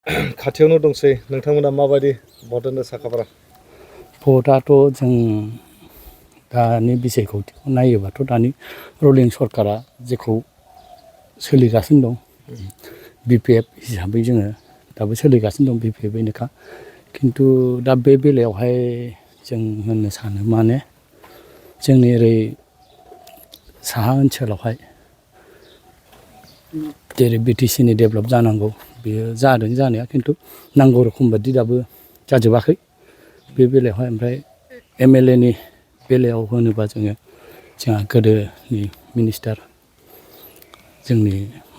खाथियावनो दंसै नोंथांमोना माबायदि भट होनो साखाफारा भटआथ' जों दानि बिसायखौ नायोबाथ' दानि रुलिं सरकारा जेखौ सोलिगासिनो दं BPF हिसाबै जोङो दाबो सोलिगासिनो दं BPFयैनोखा खिन्थु दा बे बेलायावहाय जों होननो सानो माने जोंनि ओरै साहा ओनसोलावहाय जेरै BTCनि डेभेलप जानांगौ बेयो जादों जानाया खिन्थु नांगौ रोखोम बादि दाबो जाजोबाखै बे बेलायावहाय ओमफ्राय MLAनि बेलायाव होनोबा जोंहा गोदोनि मिनिस्टार जोंनि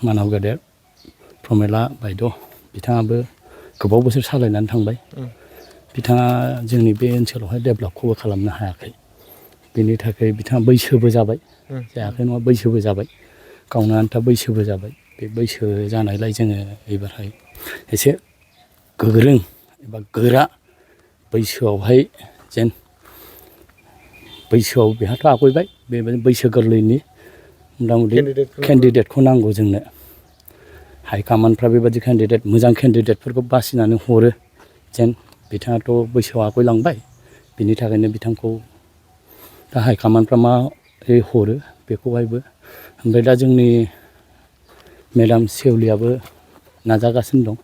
मानाव गेदेर प्रमेला बायद' बिथाङाबो गोबाव बोसोर सालायनानै थांबाय बिथाङा जोंनि बे ओनसोलावहाय डेभेलपखौबो खालामनो हायाखै बेनि थाखाय बिथाङा बैसोबो जाबाय जायाखै नङा बैसोबो जाबाय गावनो आन्था बैसोबो जाबाय बे बैसो जानायलाय जोङो एबारहाय एसे गोख्रों एबा गोरा बैसोआवहाय जेन बैसोआव बेहाथ' आवगायबाय बेबायदिनो बैसो गोरलैनि मथा मथि केन्डिडेटखौ नांगौ जोंनो हाइकामान्डफ्रा बेबायदि केन्डिडेट मोजां केन्डिडेटफोरखौ बासिनानै हरो जेन बिथाङाथ' बैसोआव आवगायलांबाय बिनि थाखायनो बिथांखौ दा हाइकामान्डफ्रा मारै हरो बेखौहायबो ओमफ्राय दा जोंनि मेडाम सेवलियाबो नाजागासिनो दं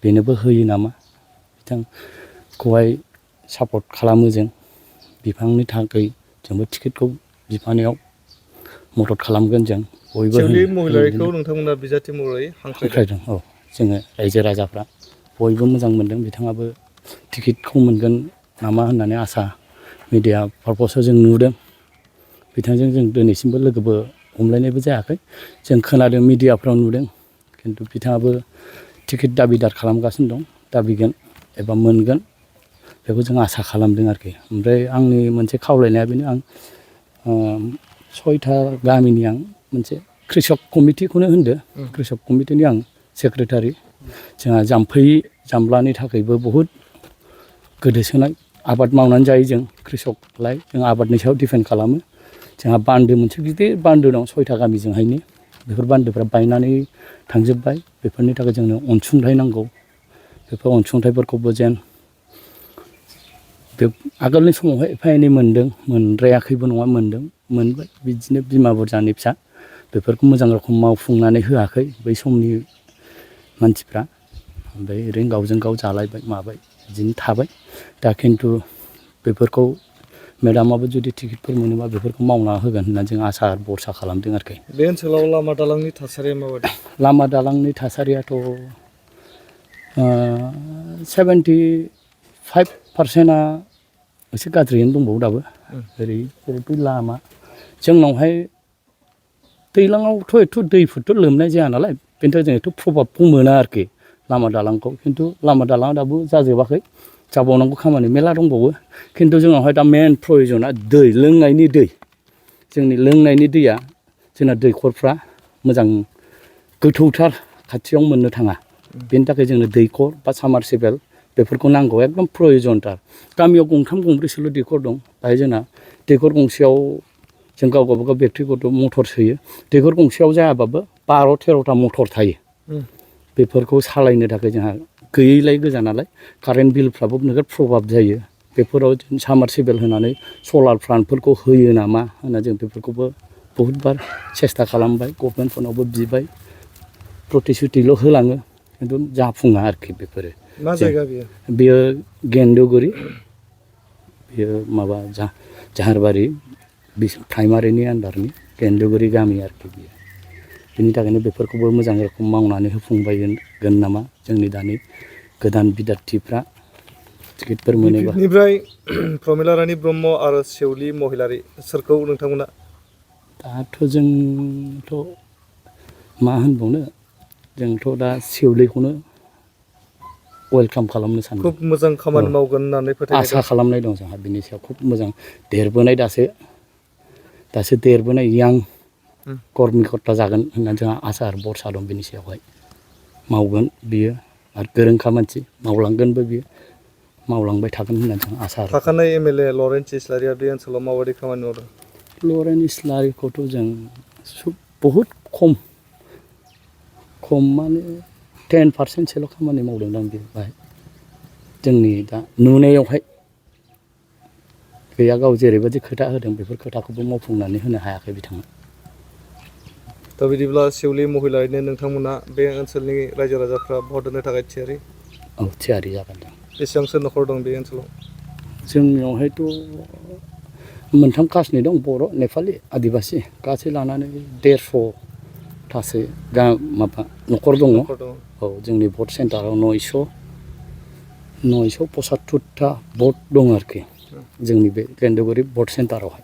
बेनोबो होयो नामा बिथांखौहाय सापर्ट खालामो जों बिफांनि थाखाय जोंबो टिकेटखौ बिफानायाव मदद खालामगोन जों बयबो सेवलि महिलारिखौ नोंथांमोना बिजाथि महरै हांख्रायदों औ जोङो रायजो राजाफ्रा बयबो मोजां मोनदों बिथाङाबो टिकेटखौ मोनगोन नामा होननानै आसा मिडिया पारपसाव जों नुदों बिथांजों जों दिनैसिमबो लोगोबो हमलायनायबो जायाखै जों खोनादों मिडियाफ्राव नुदों खिन्थु बिथाङाबो टिकेट दाबिदार खालामगासिनो दं दाबिगोन एबा मोनगोन बेखौ जों आसा खालामदों आरोखि ओमफ्राय आंनि मोनसे खावलायनाया बेनो आं 6था गामिनि आं मोनसे कृषक कमिटिखौनो होनदो कृषक कमिटिनि आं सेक्रेटारि जोंहा जाम्फै जामलानि थाखायबो बहुद गोदोसोनाय आबाद मावनानै जायो जों कृषकलाय जों आबादनि सायाव दिपेन्ड खालामो जोंहा बान्दो मोनसे गिदिर बान्दो दं 6था गामिजोंहायनो बेफोर बान्दोफ्रा बायनानै थांजोब्बाय बेफोरनि थाखाय जोंनो अनसुंथाइ नांगौ बेफोर अनसुंथाइफोरखौबो जेन बे आगोलनि समावहाय एफा एनै मोनदों मोनद्रायाखैबो नङा मोनदों मोनबाय बिदिनो बिमा बुरजानि फिसा बेफोरखौ मोजां रोखोम मावफुंनानै होआखै बै समनि मानसिफ्रा ओमफ्राय ओरैनो गावजों गाव जालायबाय माबाय बिदिनो थाबाय दा खिन्थु बेफोरखौ मेडामाबो जुदि टिकेटफोर मोनोबा बेफोरखौ मावना होगोन होननानै जों आसा भरसा खालामदों आरोखि बे ओनसोलाव लामा दालांनि थासारिया माबायदि लामा दालांनि थासारियाथ' 75%आ एसे गाज्रियैनो दंबावो दाबो ओरै लामा जोंनावहाय दैज्लाङावथ' एथ' दैफोरथ' लोमनाय जाया नालाय बेनि थाखाय जों एथ' प्रभाबखौ मोना आरोखि लामा दालांखौ खिन्थु लामा दालाङा दाबो जाजोबाखै जाबावनांगौ खामानि मेरला दंबावो खिन्थु जोंनावहाय दा मेन प्रयजना दै लोंनायनि दै जोंनि लोंनायनि दैया जोंना दैखरफ्रा मोजां गोथौथार खाथियाव मोननो थाङा बेनि थाखाय जोंनो दैखर बा सामारसिबेल बेफोरखौ नांगौ एकदम प्रयजनथार गामियाव 3 गंब्रैसोल' दैखर दं बाहाय जोंना दैखर गंसेयाव जों गाव गावबागाव बेक्तिगत मटर सोयो दैखर गंसेयाव जायाबाबो 12-13ता मटर थायो बेफोरखौ सालायनो थाखाय जोंहा गैयैलाय गोजा नालाय कारेन्ट बिलफ्राबो नोगोद प्रभाब जायो बेफोराव सामारसिबेल होनानै सलार प्लान्टफोरखौ होयो नामा होनना जों बेफोरखौबो बहुतबार सेस्था खालामबाय गभर्नमेन्टफोरनावबो बिबाय प्रतिश्रुतिल' होलाङो खिन्थु जाफुङा आरोखि बेफोरो मा जायगा बेयो गेन्दुगुरि बेयो माबा जाहारबारि प्राइमारिनि आन्दारनि गेन्दुगुरि गामि आरोखि बियो बिनि थाखायनो बेफोरखौबो मोजां रोखोम मावनानै होफुंबायगोन नामा जोंनि दानि गोदान बिद्यार्थिफ्रा टिकेटफोर मोनोबा बिनिफ्राय प्रमिला रानी ब्रह्म आरो सेवलि महिलारि सोरखौ नोंथांमोना दाथ' जोंथ' मा होनबावनो जोंथ' दा सेवलिखौनो वेलकाम खालामनो सानदों खुब मोजां खामानि मावगोन होननानै फोथायनाय आसा खालामनाय दं जोंहा बिनि सायाव खुब मोजां देरबोनाय दासो देरबोनाय यां कर्मिकर्ता जागोन होननानै जोंहा आसा आरो भरसा दं बिनि सायावहाय मावगोन बियो आरो गोरोंखा मानसि मावलांगोनबो बियो मावलांबाय थागोन होननानै जों आसा थाखानाय MLA लरेन्स इस्लारिया बे ओनसोलाव माबायदि खामानि मावदों लरेन्स इस्लारिखौथ' जों बहुद खम माने 10%सोल' खामानि मावदोंदां बे बाहाय जोंनि दा नुनायावहाय गैया गाव जेरैबायदि खोथा होदों बेफोर खोथाखौबो मावफुंनानै होनो हायाखै बिथाङा दा बिदिब्ला सेउलि महिलारिनो नोंथांमोना बे ओनसोलनि रायजो राजाफ्रा भट होनो थाखाय थियारि औ थियारि जागोन जों बेसेबांसो न'खर दं बे ओनसोलाव जोंनियावहायथ' मोनथाम कास्टनि दं बर' नेपालि आदिबासि गासै लानानै 150थासो माबा न'खर दङ औ जोंनि भट सेन्टाराव 975था भट दं आरोखि जोंनि बे गेन्दुगुरि भट सेन्टारावहाय